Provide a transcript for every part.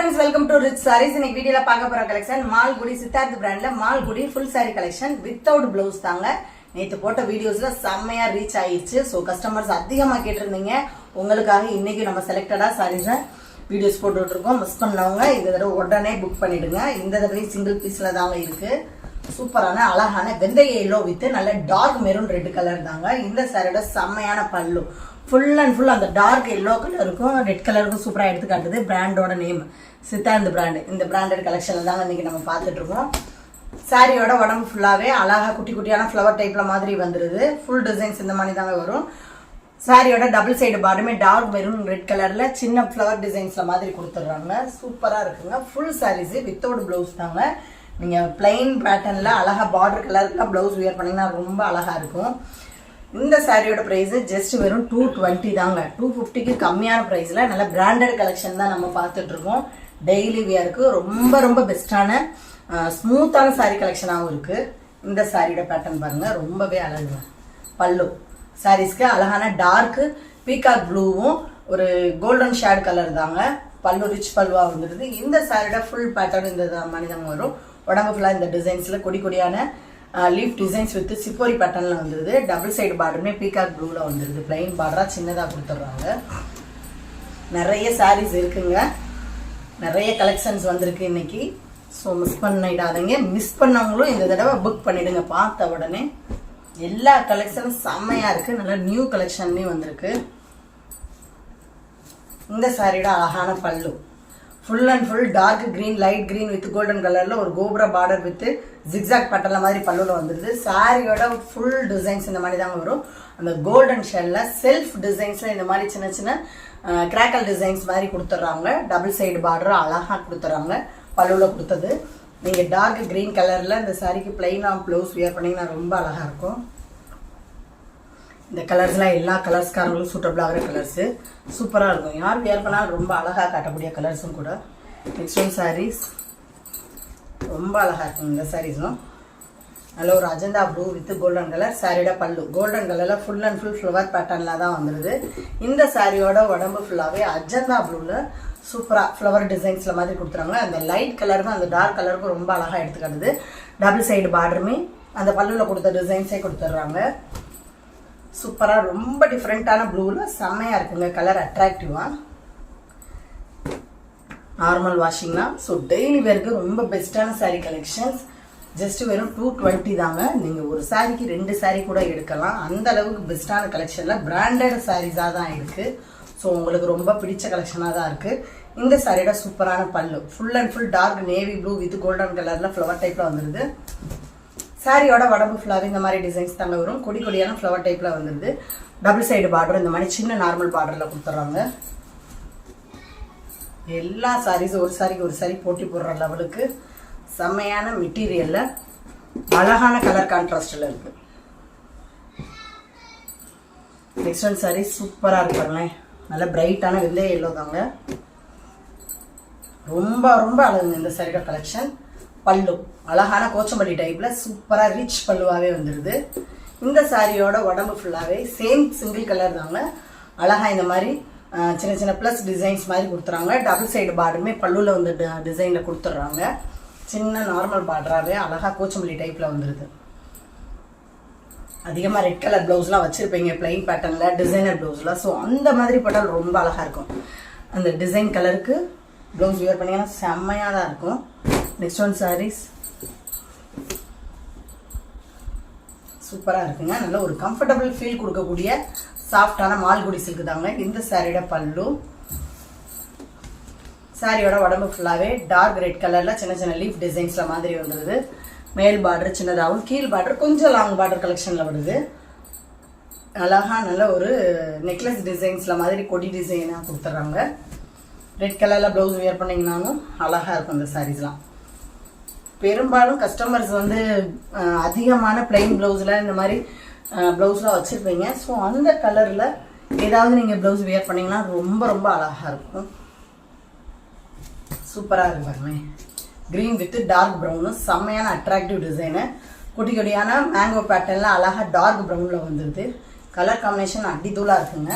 friends, welcome to Rich Sarees. In this video la paaka pora collection Malgudi Siddharth brand la Malgudi full saree collection without blouse தாங்க. நேத்து போட்ட வீடியோஸ்ல செம்மையா reach ஆயிருச்சு. So customers அதிகமா கேட்டிருந்தீங்க. உங்களுக்காக இன்னைக்கு நம்ம செலக்டடா sarees வீடியோஸ் போட்டுட்டு இருக்கோம். மிஸ் பண்ணவங்க இந்த தடவை உடனே புக் பண்ணிடுங்க. இந்த தடவை சிங்கிள் பீஸ்ல தாங்க இருக்கு. சூப்பரான அழகான வெந்தய yellow வித் நல்ல டார்க் மெரூன் ரெட் கலர் தாங்க. இந்த சாரியோட செம்மையான பல்லு ஃபுல் அண்ட் ஃபுல் அந்த டார்க் எல்லோ கலருக்கும் ரெட் கலருக்கும் சூப்பராக எடுத்து காட்டுது. பிராண்டோட நேம் சித்தார்த் பிராண்டு. இந்த பிராண்டட் கலெக்ஷனில் தாங்க இன்னைக்கு நம்ம பார்த்துட்டு இருக்கோம். சாரியோட உடம்பு ஃபுல்லாகவே அழகாக குட்டி குட்டியான ஃப்ளவர் டைப்பில் மாதிரி வந்துடுது. ஃபுல் டிசைன்ஸ் இந்த மாதிரி தாங்க வரும். சாரியோட டபுள் சைடு பாட்டுமே டார்க் மெரூன் ரெட் கலரில் சின்ன ஃப்ளவர் டிசைன்ஸில் மாதிரி கொடுத்துட்றாங்க. சூப்பராக இருக்குங்க. ஃபுல் சாரீஸு வித்தவுட் ப்ளவுஸ் தாங்க. நீங்கள் பிளைன் பேட்டர்னில் அழகாக பார்டர் கலருக்குலாம் ப்ளவுஸ் வியர் பண்ணிங்கன்னா ரொம்ப அழகாக இருக்கும். இந்த சாரியோட பிரைஸ் ஜஸ்ட் வெறும் 220 தாங்க. 250க்கு கம்மியான பிரைஸ்ல நல்ல பிராண்டட் கலெக்ஷன் தான் நம்ம பார்த்துட்டு இருக்கோம். டெய்லி வியருக்கு ரொம்ப ரொம்ப பெஸ்டான ஸ்மூத்தான சாரி கலெக்ஷனாகவும் இருக்கு. இந்த சாரியோட பேட்டர்ன் பாருங்க, ரொம்பவே அழகு. பல்லு சாரீஸ்க்கு அழகான டார்க் பீகாக் ப்ளூவும் ஒரு கோல்டன் ஷேட் கலர் தாங்க. பல்லு ரிச் பல்லுவா வந்துடுது. இந்த சாரியோட ஃபுல் பேட்டர்ன் இந்த மாதிரி தாங்க வரும். உடம்பு ஃபுல்லா இந்த டிசைன்ஸ்ல கொடி கொடியான லீஃப் டிசைன்ஸ் வித் சிப்போரி பேட்டர்ன்ல வந்துருது. டபுள் சைடு பார்டருமே பீகாக் ப்ளூல வந்துருது. பிளைன் பார்டரா சின்னதா கொடுத்துட்றாங்க. நிறைய சாரீஸ் இருக்குங்க. நிறைய கலெக்ஷன்ஸ் வந்திருக்கு இன்னைக்கு. ஸோ மிஸ் பண்ணிடாதீங்க. மிஸ் பண்ணவங்களும் இந்த தடவை புக் பண்ணிடுங்க. பார்த்த உடனே எல்லா கலெக்ஷனும் செம்மையா இருக்கு. நல்ல நியூ கலெக்ஷன்லயும் வந்திருக்கு. இந்த சாரியோட அழகான பல்லு full and full dark green light green with golden கலர்ல ஒரு கோபுர பார்டர் வித் ஜிக்ஸாக் பட்டல மாதிரி பல்லுல வந்துருது. சாரியோட ஃபுல் டிசைன்ஸ் இந்த மாதிரி தாங்க வரும். அந்த கோல்டன் ஷெல்ல செல்ஃப் டிசைன்ஸ்ல இந்த மாதிரி சின்ன சின்ன கிராக்கல் டிசைன்ஸ் மாதிரி கொடுத்துட்றாங்க. டபுள் சைடு பார்டர் அழகா கொடுத்துட்றாங்க. பல்லுல கொடுத்தது. நீங்க டார்க் கிரீன் கலர்ல இந்த சாரிக்கு பிளைனா ப்ளவுஸ் வியர் பண்ணீங்கன்னா ரொம்ப அழகா இருக்கும். இந்த கலர்ஸ்லாம் எல்லா கலர்ஸ்காரங்களும் சூட்டபிள் ஆகிற கலர்ஸு சூப்பராக இருக்கும். யார் வியர் பண்ணாலும் ரொம்ப அழகாக காட்டக்கூடிய கலர்ஸும் கூட. நெக்ஸ்ட் ஒன் சாரீஸ் ரொம்ப அழகாக இருக்கும். இந்த சாரீஸும் நல்ல ஒரு Ajanta blue with golden colour. சாரியோட பல்லு கோல்டன் கலரில் ஃபுல் அண்ட் ஃபுல் ஃப்ளவர் பேட்டர்னில் தான் வந்துடுது. இந்த சாரியோட உடம்பு ஃபுல்லாகவே அஜந்தா ப்ளூவில் சூப்பராக ஃப்ளவர் டிசைன்ஸில் மாதிரி கொடுத்துறாங்க. அந்த லைட் கலருக்கும் அந்த டார்க் கலருக்கும் ரொம்ப அழகாக எடுத்துக்காட்டுது. டபுள் சைடு பார்டருமே அந்த பல்லுவில் கொடுத்த டிசைன்ஸே கொடுத்துட்றாங்க. சூப்பரா ரொம்ப டிஃப்ரெண்டான ப்ளூல செம்மையா இருக்குங்க. கலர் அட்ராக்டிவா. நார்மல் வாஷிங்னா ஸோ டெய்லி வேருக்கு ரொம்ப பெஸ்டான சாரீ கலெக்ஷன்ஸ். ஜஸ்ட் வெறும் 220 தாங்க. நீங்க ஒரு சாரிக்கு 2 சாரீ கூட எடுக்கலாம். அந்த அளவுக்கு பெஸ்டான கலெக்ஷன்ல பிராண்டட் சாரீஸா தான் இருக்கு. ஸோ உங்களுக்கு ரொம்ப பிடிச்ச கலெக்ஷனா தான் இருக்கு. இந்த சாரியோட சூப்பரான பல்லு full and full dark navy blue with golden கலர்ல ஃப்ளவர் டைப்ல வந்துருது. சாரியோட உடம்பு ஃபுல்லாகவே இந்த மாதிரி டிசைன்ஸ் தாங்க வரும். கொடி கொடியான ஃப்ளவர் டைப்ல வந்துருது. டபுள் சைடு பார்டர் இந்த மாதிரி சின்ன நார்மல் பார்டர்ல கொடுத்துட்றாங்க. எல்லா சாரீஸும் ஒரு சாரிக்கு ஒரு சாரி போட்டி போடுற லெவலுக்கு செம்மையான மெட்டீரியல்ல அழகான கலர் கான்ட்ராஸ்ட்ல இருக்கு. நெக்ஸ்ட் ஒன் சாரி சூப்பரா இருக்கு பாருங்களேன். நல்ல பிரைட்டான வெந்தய எல்லோ தாங்க. ரொம்ப ரொம்ப அழகுங்க இந்த சாரியோட கலெக்ஷன். பல்லு அழகான கோச்சம்பள்ளி டைப்ல சூப்பரா ரிச் பல்லுவாவே வந்துருது. இந்த சாரியோட உடம்பு ஃபுல்லாவே சேம் சிங்கிள் கலர் தாங்க. அழகா இந்த மாதிரி சின்ன சின்ன பிளஸ் டிசைன்ஸ் மாதிரி கொடுத்துறாங்க. டபுள் சைடு பார்டருமே பல்லுல வந்து டிசைன்ல கொடுத்துட்றாங்க. சின்ன நார்மல் பார்டராவே அழகா கோச்சம்பள்ளி டைப்ல வந்துருது. அதிகமா ரெட் கலர் பிளவுஸ்லாம் வச்சிருப்பீங்க பிளைன் பேட்டர்ன்ல டிசைனர் பிளவுஸ்ல. ஸோ அந்த மாதிரி போட்டால் ரொம்ப அழகா இருக்கும். அந்த டிசைன் கலருக்கு பிளவுஸ் வியர் பண்ணீங்கன்னா செம்மையா தான் இருக்கும். நெக்ஸ்ட் ஒன் சாரீஸ் சூப்பரா இருக்குங்க. நல்ல ஒரு கம்ஃபர்டபுள் ஃபீல் கொடுக்கக்கூடிய சாஃப்டான மால்குடி சில்க் தாங்க. இந்த சாரியோட பல்லு சாரியோட உடம்பு ஃபுல்லாவே டார்க் ரெட் கலர்ல சின்ன சின்ன லீஃப் டிசைன்ஸ்ல மாதிரி வந்துருது. மேல் பார்டர் சின்னதாகவும் கீழ் பார்டர் கொஞ்சம் லாங் பார்டர் கலெக்ஷன்ல வருது. அழகா நல்ல ஒரு நெக்லஸ் டிசைன்ஸ்ல மாதிரி கொடி டிசைனா கொடுத்துட்றாங்க. ரெட் கலர்ல பிளவுஸ் வியர் பண்ணீங்கன்னாலும் அழகா இருக்கும் இந்த சாரீஸ்லாம். பெரும்பாலும் கஸ்டமர்ஸ் வந்து அதிகமான பிளைன் பிளவுஸ்ல இந்த மாதிரி பிளவுஸ்லாம் வச்சிருப்பீங்க. ஸோ அந்த கலர்ல ஏதாவது நீங்க பிளவுஸ் வியர் பண்ணீங்கன்னா ரொம்ப ரொம்ப அழகா இருக்கும். சூப்பரா இருக்கு பாருங்க. கிரீன் வித் டார்க் ப்ரௌனு செம்மையான அட்ராக்டிவ் டிசைனு. குட்டி குட்டியான மேங்கோ பேட்டர்ன்ல அழகா டார்க் ப்ரௌன்ல வந்துருது. கலர் காம்பினேஷன் அடித்தூளா இருக்குங்க.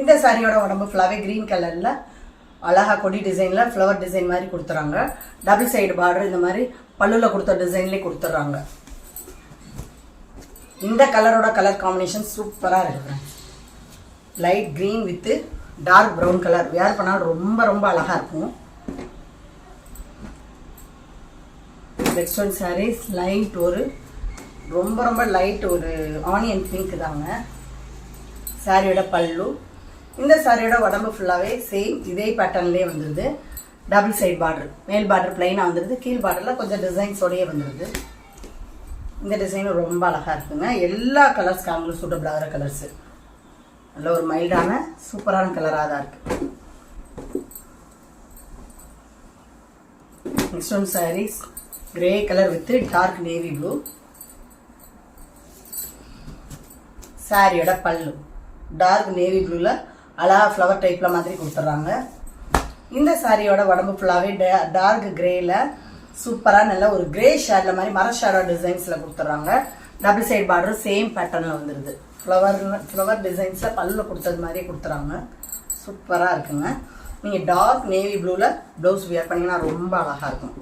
இந்த சாரியோட உடம்பு ஃபுல்லாவே கிரீன் கலர்ல அழகா கொடி டிசைன்ல ஃப்ளவர் டிசைன் மாதிரி கொடுத்துறாங்க. டபுள் சைடு பார்டர் இந்த மாதிரி பல்லுல கொடுத்த டிசைன்லேயே கொடுத்துட்றாங்க. இந்த கலரோட கலர் காம்பினேஷன் சூப்பரா இருக்கு. Light green with dark brown colour wear பண்ணால் ரொம்ப ரொம்ப அழகா இருக்கும். நெக்ஸ்ட் ஒன் சாரீஸ் லைட் ஒரு ரொம்ப ரொம்ப லைட் ஒரு ஆனியன் பிங்க் தாங்க சாரியோட பல்லு. இந்த சாரியோட உடம்பு ஃபுல்லாவே சேம் இதே பேட்டர்ன்லேயே வந்துடுது. டபுள் சைடு பார்டர், மேல் பார்டர் பிளைனாக வந்துடுது, கீழ் பார்டரில் கொஞ்சம் டிசைன்ஸோடையே வந்துடுது. இந்த டிசைனும் ரொம்ப அழகா இருக்குங்க. எல்லா கலர்ஸ்க்காங்களும் சூட்டபிள் ஆகிற கலர்ஸு. நல்ல ஒரு மைல்டான சூப்பரான கலராக தான் இருக்கு. Next one saris grey colour with dark navy blue. சாரியோட பல்லு டார்க் நேவி ப்ளூல அழகா ஃப்ளவர் டைப்ல மாதிரி கொடுத்துட்றாங்க. இந்த சாரியோட உடம்பு ஃபுல்லாவே டார்க் கிரேல சூப்பரா நல்ல ஒரு கிரே ஷேட்ல மாதிரி மர ஷேடோ டிசைன்ஸ்ல கொடுத்துட்றாங்க. டபுள் சைடு பார்டர் சேம் பேட்டர்ன்ல வந்துருது. ஃப்ளவர் டிசைன்ஸ்ல பல்லுல கொடுத்தது மாதிரியே கொடுத்துறாங்க. சூப்பரா இருக்குங்க. நீங்க டார்க் நேவி ப்ளூல பிளவுஸ் வியர் பண்ணீங்கன்னா ரொம்ப அழகா இருக்கும்.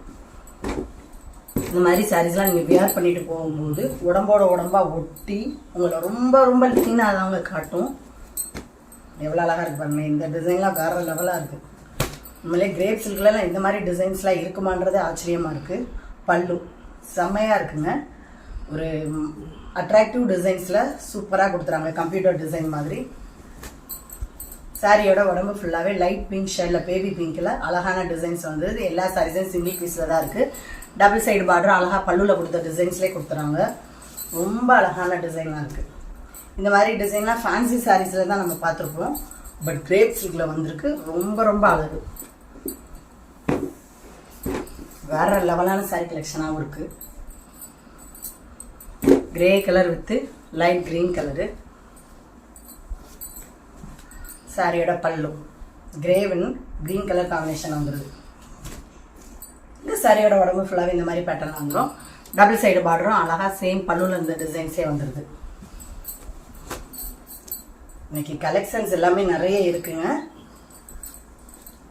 இந்த மாதிரி சாரீஸ்லாம் நீங்கள் வியர் பண்ணிட்டு போகும்போது உடம்போட உடம்பா ஒட்டி உங்களை ரொம்ப ரொம்ப லீனாக காட்டும். எவ்வளோ அழகாக இருக்கு பாருங்க. இந்த டிசைன்லாம் வேற லெவலாக இருக்கு. உண்மையிலே கிரேப் சில்க்லாம் இந்த மாதிரி டிசைன்ஸ்லாம் இருக்குமான்றது ஆச்சரியமா இருக்கு. பல்லு செம்மையாக இருக்குங்க. ஒரு அட்ராக்டிவ் டிசைன்ஸில் சூப்பராக கொடுத்துறாங்க. கம்ப்யூட்டர் டிசைன் மாதிரி. சாரியோட உடம்பு ஃபுல்லாகவே லைட் பிங்க் ஷேடில் பேபி பிங்க்கில் அழகான டிசைன்ஸ் வந்துடுது. எல்லா சாரீஸும் சிங்கிள் பீஸில் தான் இருக்குது. டபுள் சைடு பார்டர் அழகாக பல்லுவில் கொடுத்த டிசைன்ஸ்லேயே கொடுத்துறாங்க. ரொம்ப அழகான டிசைனாக இருக்குது. இந்த மாதிரி டிசைன்லாம் ஃபேன்சி சாரீஸில் தான் நம்ம பார்த்துருப்போம். பட் கிரேப் சில்கில் வந்திருக்கு. ரொம்ப ரொம்ப அழகு. வேற லெவலான சாரீ கலெக்ஷனாகவும் இருக்குது. Grey colour with light green colour. சாரியோட பல்லு கிரேவன் கிரீன் கலர் காம்பினேஷன் வந்துடுது. இந்த சாரியோட உடம்பு ஃபுல்லாகவே இந்த மாதிரி பேட்டர்ன் வந்துடும். டபுள் சைடு பார்டரும் அழகா சேம் பல்லுல இந்த டிசைன்ஸே வந்துடுது. இன்னைக்கு கலெக்ஷன்ஸ் எல்லாமே நிறைய இருக்குங்க.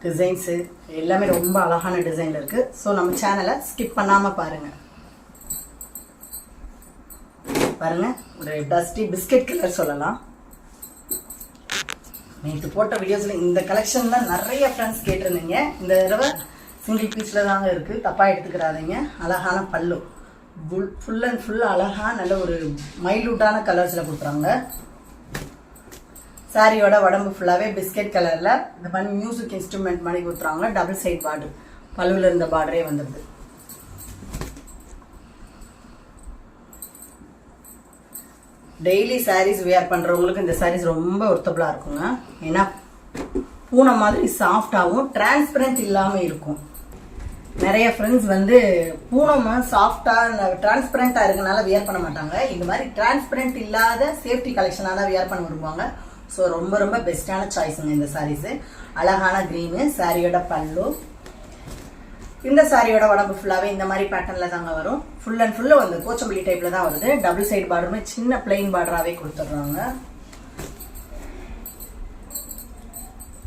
டிசைன்ஸு எல்லாமே ரொம்ப அழகான டிசைன்ல இருக்கு. ஸோ நம்ம சேனலை ஸ்கிப் பண்ணாம பாருங்க. பாருங்க ஒரு டஸ்டி பிஸ்கட் கலர் சொல்லலாம். நேற்று போட்ட வீடியோஸ்ல இந்த கலெக்ஷன்ல நிறைய ஃப்ரெண்ட்ஸ் கேட்டிருந்தீங்க. இந்த தடவை சிங்கிள் பீஸ்ல தாங்க இருக்கு, தப்பா எடுத்துக்கிறாதீங்க. அழகான பல்லு ஃபுல் அண்ட் ஃபுல் அழகா நல்ல ஒரு மைல்யூட்டான கலர்ஸ்ல கொடுக்குறாங்க. சாரியோட உடம்பு ஃபுல்லாவே பிஸ்கட் கலர்ல இந்த மாதிரி மியூசிக் இன்ஸ்ட்ருமெண்ட் மாதிரி கொடுத்துறாங்க. டபுள் சைட் பார்டர் பல்லுல இருந்த பார்டரே வந்துடுது. டெய்லி சாரீஸ் வியர் பண்றவங்களுக்கு இந்த சாரீஸ் ரொம்ப ஒர்த்தபிளா இருக்குங்க. ஏன்னா பூனை மாதிரி சாஃப்டாகவும் டிரான்ஸ்பரண்ட் இல்லாம இருக்கும். நிறைய ஃப்ரெண்ட்ஸ் வந்து பூனை சாஃப்டா டிரான்ஸ்பரண்டா இருக்கனால வியர் பண்ண மாட்டாங்க. இந்த மாதிரி டிரான்ஸ்பரண்ட் இல்லாத சேஃப்டி கலெக்ஷனாக தான் வியர் பண்ண விரும்புவாங்க. ஸோ ரொம்ப ரொம்ப பெஸ்டான சாய்ஸுங்க இந்த சாரீஸ். அழகான கிரீனு சாரியோட பல்லு. இந்த சாரியோட உடம்பு ஃபுல்லாவே இந்த மாதிரி பேட்டர்ன்ல தாங்க வரும். ஃபுல் அண்ட் ஃபுல்லு வந்து கோச்சம்பள்ளி டைப்ல தான் வருது. டபுள் சைடு பார்டருமே சின்ன பிளைன் பார்டராகவே கொடுத்துட்றாங்க.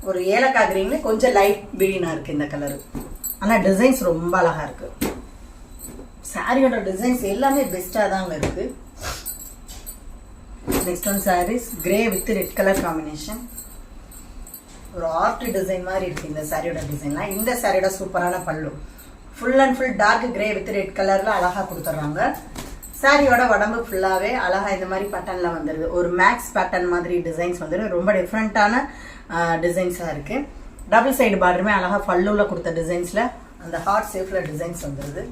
ஒரு ஏலக்காய் கிரீன்ல கொஞ்சம் லைட் கிரீனா இருக்கு இந்த கலர். ஆனா டிசைன்ஸ் ரொம்ப அழகா இருக்கு. சாரியோட டிசைன்ஸ் எல்லாமே பெஸ்டா தாங்க இருக்கு. Next one saris grey with red colour combination. ஒரு ஆர்ட் டிசைன் மாதிரி இருக்கு இந்த சாரியோட டிசைன்லாம். இந்த சாரியோட சூப்பரான பல்லு full and full dark grey with red கலர்ல அழகா கொடுத்துட்றாங்க. சாரியோட உடம்பு ஃபுல்லாவே அழகா இந்த மாதிரி பேட்டர்ன்ல வந்துருது. ஒரு மேக்ஸ் பேட்டர்ன் மாதிரி டிசைன்ஸ் வந்துரு. ரொம்ப டிஃப்ரெண்டான டிசைன்ஸா இருக்கு. டபுள் சைடு பார்டருமே அழகா பல்லுல கொடுத்த டிசைன்ஸ்ல அந்த ஹார்ட் ஷேப்ல டிசைன்ஸ் வந்துருது.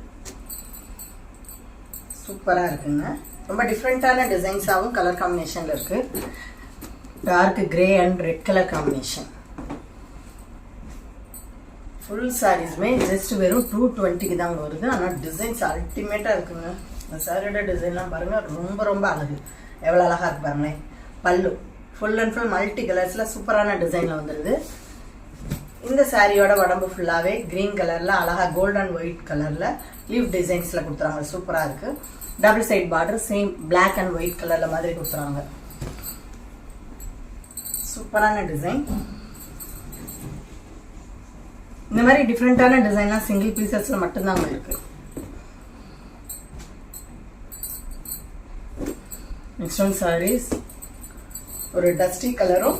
சூப்பரா இருக்குங்க. ரொம்ப டிஃப்ரெண்டான டிசைன்ஸாவும் கலர் காம்பினேஷன்ல இருக்கு. Dark grey and red colour combination. Full சாரீஸ்மே ஜஸ்ட் வெறும் 220க்கு தான் வருது. ஆனால் டிசைன்ஸ் அல்டிமேட்டா இருக்குங்க. இந்த சாரியோட டிசைன்லாம் பாருங்க ரொம்ப ரொம்ப அழகு. எவ்வளவு அழகா இருக்கு பாருங்களேன். பல்லு ஃபுல் அண்ட் ஃபுல் மல்டி கலர்ஸ்ல சூப்பரான டிசைன்ல வந்துருது. இந்த சாரியோட உடம்பு ஃபுல்லாவே கிரீன் கலர்ல அழகா கோல்ட் அண்ட் ஒயிட் கலர்ல லீவ் டிசைன்ஸ்ல கொடுத்துறாங்க. சூப்பரா இருக்கு. Double side border same black and white கலர்ல மாதிரி கொடுத்துறாங்க. சூப்பரான டிசைன். இந்த மாதிரி டிஃப்ரெண்டான டிசைன்லாம் சிங்கிள் பீசஸ்ல மட்டும்தான் இருக்கு. நெக்ஸ்ட் ஒன் சாரீஸ் ஒரு டஸ்டி கலரும்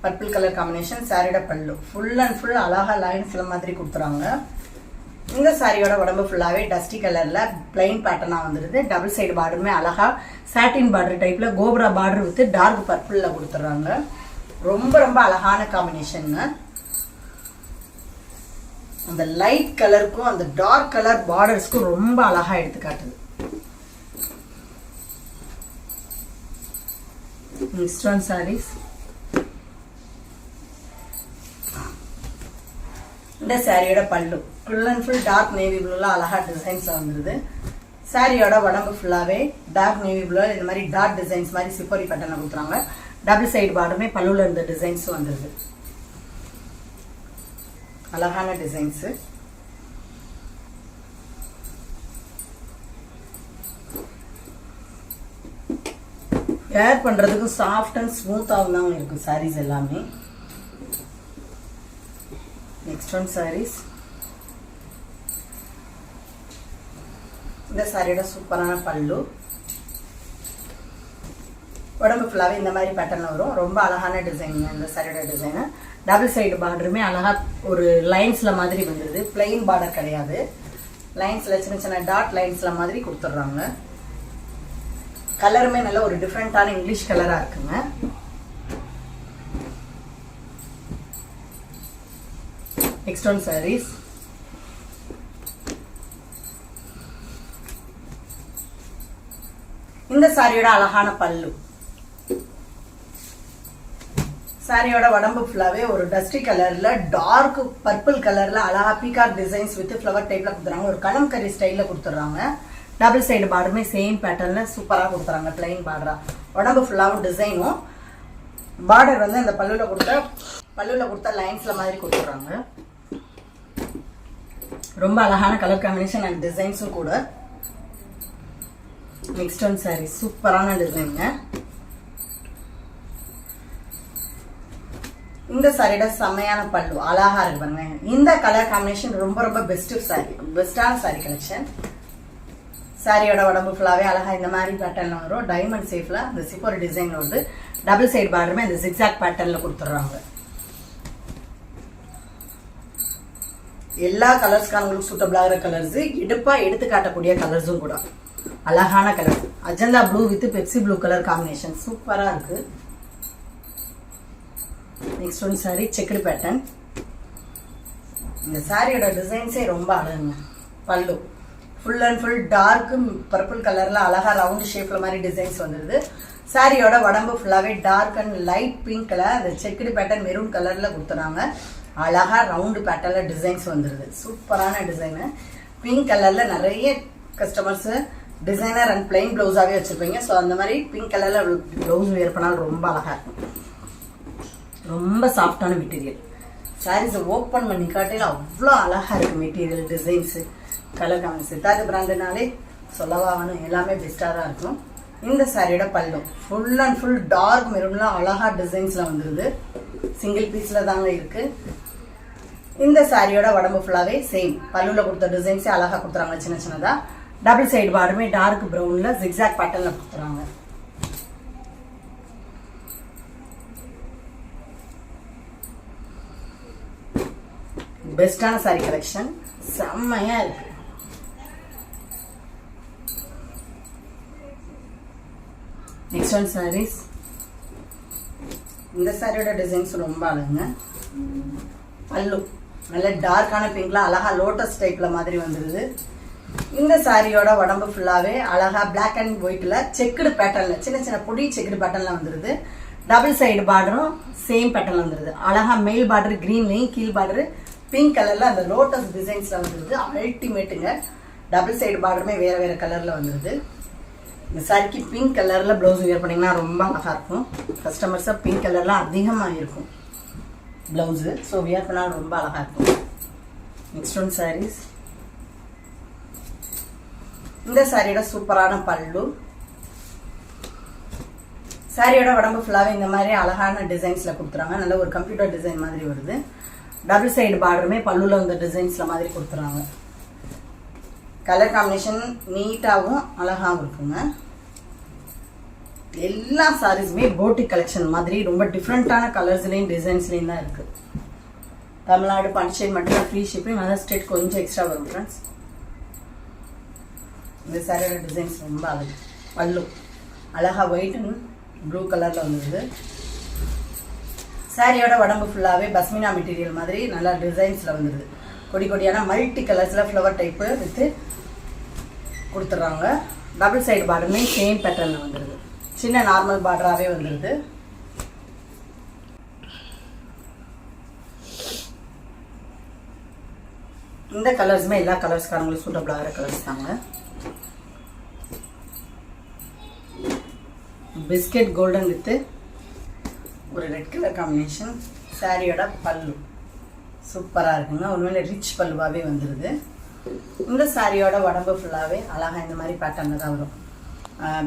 பர்பிள் கலர் காம்பினேஷன். சாரியோட பல்லு ஃபுல் அண்ட் ஃபுல் அழகா லைன்ஸ்ல மாதிரி கொடுத்துறாங்க. இந்த சாரியோட உடம்பு ஃபுல்லாவே டஸ்டி கலர்ல பிளைன் பேட்டர்னா வந்துருது. டபுள் சைடு பார்டருமே அழகா சாட்டின் பார்டர் டைப்ல கோப்ரா பார்டர் வித் டார்க் பர்பிள்ல கொடுத்துறாங்க. ரொம்ப ரொம்ப அழகான காம்பினேஷன். அந்த லைட் கலருக்கும் அந்த டார்க் கலர் பார்டர்ஸ்க்கும் ரொம்ப அழகா எடுத்து காட்டுது. நெக்ஸ்ட் ஒன் சாரீஸ் இந்த சாரியோட பல்லு full and full dark navy ப்ளூல அழகா டிசைன்ஸ் வந்துருது. சாரியோட உடம்பு ஃபுல்லாவே டார்க் நேவி ப்ளூ இந்த மாதிரி டார்க் டிசைன்ஸ் மாதிரி சிப்போரி பேட்டர்ல கொடுத்துறாங்க. டபுள் சைடு பார்டருமே பல்லுல இருந்த டிசைன்ஸ் வந்துருது. அழகான டிசைன்ஸ். வேர் பண்றதுக்கு சாஃப்ட் அண்ட் ஸ்மூத்தாகவும் தான் இருக்கும் சாரீஸ் எல்லாமே. நெக்ஸ்ட் ஒன் சாரீஸ் இந்த சாரியோட சூப்பரான பல்லு உடம்பு ஃபுல்லாவே இந்த மாதிரி பேட்டர்ல வரும். ரொம்ப அழகான டிசைன் இந்த சாரியோட டிசைன். டபுள் சைடு பார்டருமே அழகா ஒரு லைன்ஸ்ல மாதிரி வந்துருது. பிளைன் பார்டர் கிடையாது, லைன்ஸ்ல சின்ன சின்ன டாட் லைன்ஸ்ல மாதிரி கொடுத்துட்றாங்க. கலருமே நல்ல ஒரு டிஃப்ரெண்டான இங்கிலீஷ் கலரா இருக்குங்க. நெக்ஸ்ட் ஒன் சாரீஸ் இந்த சாரியோட அழகான பல்லு. சாரியோட உடம்பு ஃபுல்லாவே ஒரு டஸ்டி கலர்ல டார்க் பர்பிள் கலர்ல அழகா பீகாக் டிசைன்ஸ் வித் ஃபிளவர் டைப்ல கொடுத்துறாங்க. ஒரு கலம்கரி ஸ்டைல்ல கொடுத்துறாங்க. டபுள் சைடு பார்டருமே சேம் பேட்டர்ன்ல சூப்பரா கொடுத்துறாங்க. பிளைன் பார்டரா உடம்பு ஃபுல்லாவும் டிசைனும் பார்டர் வந்து அந்த பல்லுல கொடுத்த லைன்ஸ்ல மாதிரி கொடுத்துறாங்க. ரொம்ப அழகான கலர் காம்பினேஷன் அண்ட் டிசைன்ஸும் கூட. நெக்ஸ்ட் ஒன் சாரி சூப்பரான டிசைனுங்க. இந்த சாரியோட செம்மையான பல்லு அழகா இருக்கு பாருங்க. இந்த கலர் காம்பினேஷன் ரொம்ப ரொம்ப பெஸ்டான சாரி கலெக்ஷன். சாரியோட உடம்பு ஃபுல்லாவே அழகா இந்த மாதிரி பேட்டர்ன்ல வரும். டைமண்ட் சேஃப்ல இந்த சிப்போர் டிசைன் வந்து டபுள் சைடு பார்டருமே இந்த ஜிக்ஸாக் பேட்டர்ன்ல கொடுத்துறாங்க. எல்லா கலர்ஸ்க்கான உங்களுக்கு சூட்டபிள் ஆகிற கலர்ஸ், எடுப்பா எடுத்து காட்டக்கூடிய கலர்ஸும் கூட. அழகான colour Ajanta blue with Pepsi blue colour combination சூப்பரா இருக்கு. Next one sari checked pattern. இந்த சாரியோட டிசைன்ஸே ரொம்ப அழகுங்க. பல்லு full and full dark purple கலர்ல அழகா ரவுண்ட் ஷேப்ல மாதிரி டிசைன்ஸ் வந்துருது. சாரியோட உடம்பு ஃபுல்லாவே dark and light pink colour அந்த செக்குடு பேட்டர்ன் மெரூன் கலர்ல கொடுத்துறாங்க. அழகா ரவுண்டு பேட்டர்ல டிசைன்ஸ் வந்துருது. சூப்பரான டிசைனு. பிங்க் கலர்ல நிறைய கஸ்டமர்ஸ் டிசைனர் அண்ட் பிளைன் பிளவுஸாவே வச்சிருப்பீங்க. ஸோ அந்த மாதிரி பிங்க் கலர்ல பிளவுஸ் வேர் பண்ணாலும் ரொம்ப அழகா இருக்கும். ரொம்ப சாஃப்டான மெட்டீரியல். சாரீஸ் ஓப்பன் பண்ணி காட்டையில அவ்வளோ அழகா இருக்கு material, designs, colour combi. Siddharth பிராண்டுனாலே சொல்லவா வேணும், எல்லாமே பெஸ்டா தான் இருக்கும். இந்த சாரியோட பல்லு ஃபுல் அண்ட் ஃபுல் டார்க் மெரூன்ல அழகா டிசைன்ஸ்ல வந்துருது. சிங்கிள் பீஸ்ல தாங்க இருக்கு. இந்த சாரியோட உடம்பு ஃபுல்லாவே சேம் பல்லுல கொடுத்த டிசைன்ஸே அழகா கொடுத்துறாங்க சின்ன சின்னதா. டபுள் சைடு பார்டருமே டார்க் ப்ரௌன்ல ஜிக்ஸாக் பேட்டர்ன்ல கொடுத்துறாங்க. பெஸ்டான சாரி கலெக்ஷன் செம்மையா இருக்கு. Next one saris. இந்த சாரியோட டிசைன்ஸ் ரொம்ப அழகுங்க. பல்லு நல்ல டார்க்கான பிங்க்ல அழகா லோட்டஸ் டைப்ல மாதிரி வந்துருது. இந்த சாரியோட உடம்பு ஃபுல்லாவே அழகா பிளாக் அண்ட் ஒயிட்ல செக்குடு பேட்டர்ன்ல சின்ன சின்ன பொடி செக்குடு பேட்டர்ன்ல வந்துருது. டபுள் சைடு பார்டரும் சேம் பேட்டர்ன்ல வந்துருது. அழகா மேல் பார்டர் கிரீன்லயும் கீழ் பார்டர் பிங்க் கலர்ல அந்த லோட்டஸ் டிசைன்ஸ்ல வந்துருது. அல்டிமேட்டுங்க. டபுள் சைடு பார்டருமே வேற வேற கலர்ல வந்துருது. இந்த சாரிக்கு பிங்க் கலர்ல பிளவுஸ் வியர் பண்ணீங்கன்னா ரொம்ப அழகா இருக்கும். கஸ்டமர்ஸ் பிங்க் கலர்ல அதிகமா இருக்கும் பிளவுஸ். ஸோ வியர் பண்ணாலும் ரொம்ப அழகா இருக்கும். Next one saris. இந்த சாரியோட சூப்பரான பல்லு. சாரியோட உடம்பு ஃபுல்லாவே இந்த மாதிரி அழகான டிசைன்ஸ்ல கொடுத்துறாங்க. நல்ல ஒரு கம்ப்யூட்டர் டிசைன் மாதிரி வருது. டபுள் சைடு பார்டருமே பல்லுல இந்த டிசைன்ஸ்ல மாதிரி கொடுத்துறாங்க. கலர் காம்பினேஷன் நீட்டாகவும் அழகாகவும் இருக்குங்க. எல்லா சாரீஸுமே போட்டிக் கலெக்ஷன் மாதிரி ரொம்ப டிஃப்ரெண்டான கலர்ஸ்லையும் டிசைன்ஸ்லையும் தான் இருக்கு. தமிழ்நாடு பாண்டிச்சேரி மட்டும் ஃப்ரீ ஷிப்பிங், அதர் ஸ்டேட் கொஞ்சம் எக்ஸ்ட்ரா வரும் ஃப்ரெண்ட்ஸ். இந்த சாரியோட டிசைன்ஸ் ரொம்ப அழகு. பல்லு அழகா ஒயிட் அண்ட் ப்ளூ கலர்ல வந்துருது. சாரியோட உடம்பு ஃபுல்லாவே பஸ்மினா மெட்டீரியல் மாதிரி நல்லா டிசைன்ஸ்ல வந்துருது. கொடி கொடியான மல்டி கலர்ஸ்ல ஃப்ளவர் டைப்பு வித்து கொடுத்துட்றாங்க. டபுள் சைடு பார்டருமே சேம் பேட்டர்ன்ல வந்துருது. சின்ன நார்மல் பார்டராகவே வந்துருது. இந்த கலர்ஸுமே எல்லா கலர்ஸ்காரங்களும் சூட்டபிள் ஆகிற கலர்ஸ் தாங்க. பிஸ்கெட் கோல்டன் வித்து ஒரு ரெட் கலர் காம்பினேஷன். சாரியோட பல்லு சூப்பராக இருக்குங்க. உண்மையில ரிச் பல்லுவாகவே வந்துடுது. இந்த சாரியோட உடம்பு ஃபுல்லாகவே அழகாக இந்த மாதிரி பேட்டர்னில் தான் வரும்.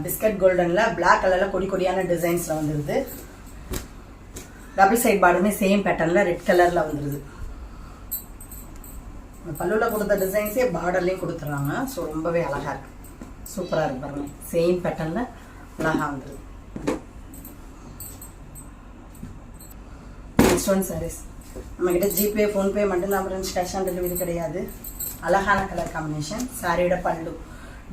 பிஸ்கட் கோல்டனில் பிளாக் கலரில் கொடி கொடியான டிசைன்ஸில் வந்துடுது. டபுள் சைட் பார்டருமே சேம் பேட்டர்னில் ரெட் கலரில் வந்துடுது. பல்லுவில் கொடுத்த டிசைன்ஸே பார்டர்லேயும் கொடுத்துட்றாங்க. ஸோ ரொம்பவே அழகாக இருக்கு, சூப்பராக இருக்கு பாருங்க. சேம் பேட்டர்னில் அழகாக வந்துடுது. Next one saris. நம்மக்கிட்ட ஜிபே ஃபோன்பே மட்டும்தான் ஃப்ரெண்ட்ஸ், கேஷ் ஆன் டெலிவரி கிடையாது. அழகான கலர் காம்பினேஷன். சாரியோட பல்லு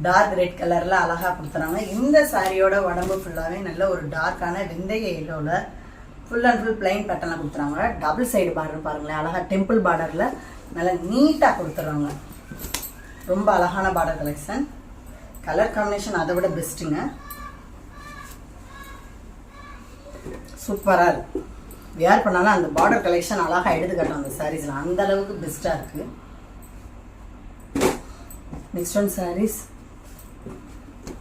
டார்க் ரெட் கலரில் அழகாக கொடுத்துறாங்க. இந்த சாரியோட உடம்பு ஃபுல்லாகவே நல்ல ஒரு டார்க்கான வெந்தய எல்லோவில் ஃபுல் அண்ட் ஃபுல் பிளைன் பேட்டர்னில் கொடுத்துறாங்க. டபுள் சைடு பார்டர் பாருங்களேன், அழகாக டெம்பிள் பார்டரில் நல்லா நீட்டாக கொடுத்துட்றாங்க. ரொம்ப அழகான பார்டர் கலெக்ஷன். கலர் காம்பினேஷன் அதை விட பெஸ்ட்டுங்க, சூப்பராக இருக்கு. வேர் பண்ணாலும் அந்த பார்டர் கலெக்ஷன் அழகாக எடுத்து காட்டும் அந்த சாரீஸில், அந்த அளவுக்கு பெஸ்ட்டாக இருக்குது. Next one saris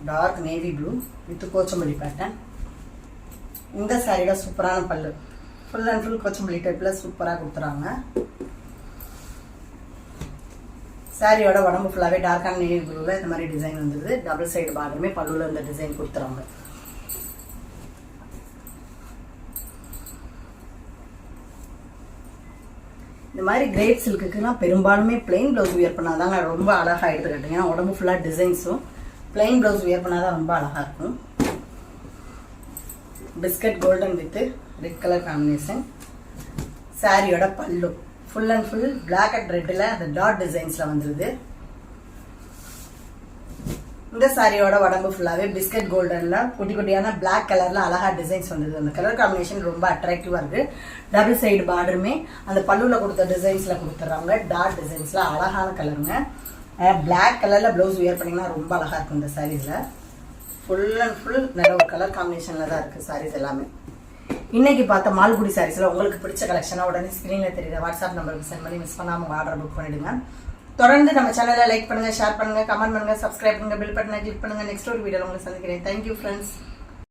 dark navy blue with Kochampalli pattern. இந்த சாரியோட சூப்பரான பல்லு ஃபுல் அண்ட் ஃபுல் கோச்சம்பள்ளி டைப்பில் சூப்பராக கொடுத்துறாங்க. சாரியோட உடம்பு ஃபுல்லாகவே டார்க்கான நேவி ப்ளூவில் இந்த மாதிரி டிசைன் வந்துடுது. டபுள் சைடு பார்டருமே பல்லுவில் இந்த டிசைன் கொடுத்துறாங்க. இந்த மாதிரி கிரேப் சில்க்குலாம் பெரும்பாலுமே பிளெயின் ப்ளவுஸ் வியர் பண்ணாதாங்க ரொம்ப அழகாக எடுத்துக்கிட்டீங்க. ஏன்னா உடம்பு ஃபுல்லாக டிசைன்ஸும் பிளெயின் ப்ளவுஸ் வியர் பண்ணாதான் ரொம்ப அழகாக இருக்கும். Biscuit golden with red colour combination. சாரியோட பல்லு full and full black and ரெட்டில் அந்த டாட் டிசைன்ஸில் வந்துடுது. இந்த சாரியோட உடம்பு ஃபுல்லாகவே பிஸ்கட் கோல்டனில் குட்டி குட்டியான பிளாக் கலரில் அழகாக டிசைன்ஸ் வந்துடுது. அந்த கலர் காம்பினேஷன் ரொம்ப அட்ராக்டிவாக இருக்குது. டபுள் சைடு பார்டருமே அந்த பல்லுவில் கொடுத்த டிசைன்ஸில் கொடுத்துட்றாங்க. டாட் டிசைன்ஸில் அழகான கலருங்க. பிளாக் கலரில் ப்ளவுஸ் வியர் பண்ணிங்கன்னா ரொம்ப அழகாக இருக்கும். இந்த சாரீஸில் ஃபுல் அண்ட் ஃபுல் நல்ல ஒரு கலர் காம்பினேஷனில் தான் இருக்குது சாரீஸ் எல்லாமே. இன்னைக்கு பார்த்த மால்குடி சாரீஸில் உங்களுக்கு பிடிச்ச கலெக்ஷனாக உடனே ஸ்க்ரீனில் தெரியுற வாட்ஸ்அப் நம்பருக்கு சென்ட் பண்ணி மிஸ் பண்ணாமல் ஆர்டர் புக் பண்ணிடுங்க. தொடர்ந்து நம்ம சேனலை லைக் பண்ணுங்க, ஷேர் பண்ணுங்க, கமெண்ட் பண்ணுங்க, சப்ஸ்கிரைப் பண்ணுங்க, பெல் பட்டனை கிளிக் பண்ணுங்க. நெக்ஸ்ட் ஒரு வீடியோவில் உங்களை சந்திக்கிறேன். Thank you friends.